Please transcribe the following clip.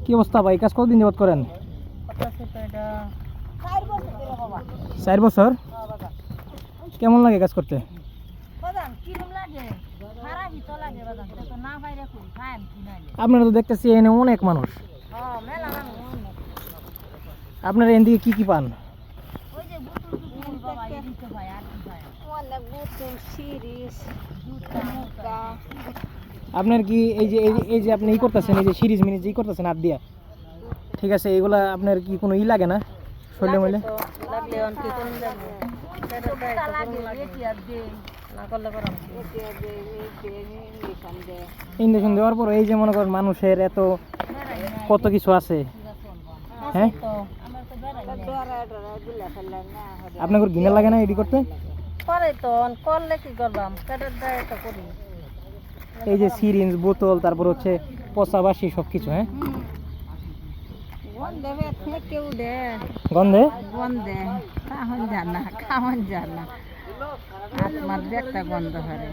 কি অবস্থা ভাই, কাজ কতদিন যাবত করেন? 4 বছর। কেমন লাগে কাজ করতে? আপনারা তো দেখতেছি এখানে অনেক মানুষ, আপনারা এদিকে কি কি পান? আপনার কি এই যে আপনি করতেছেন, এই যে সিরিজ মিনিজ করতেছেন হাত দিয়া, ঠিক আছে, এগুলা আপনার কি কোনো লাগে না শরীরে মইলে? ইঞ্জেকশন দেওয়ার পর এই যে মনে করেন মানুষের এত কত কিছু আছে, হ্যাঁ আপনার ঘিনা লাগে না এডি করতে? এই যে সিরিঞ্জ, বোতল, তারপর হচ্ছে পচা বাসি সবকিছু, হ্যাঁ গন্ধে খাওয়ান জানা আত্মার একটা গন্ধ হয়।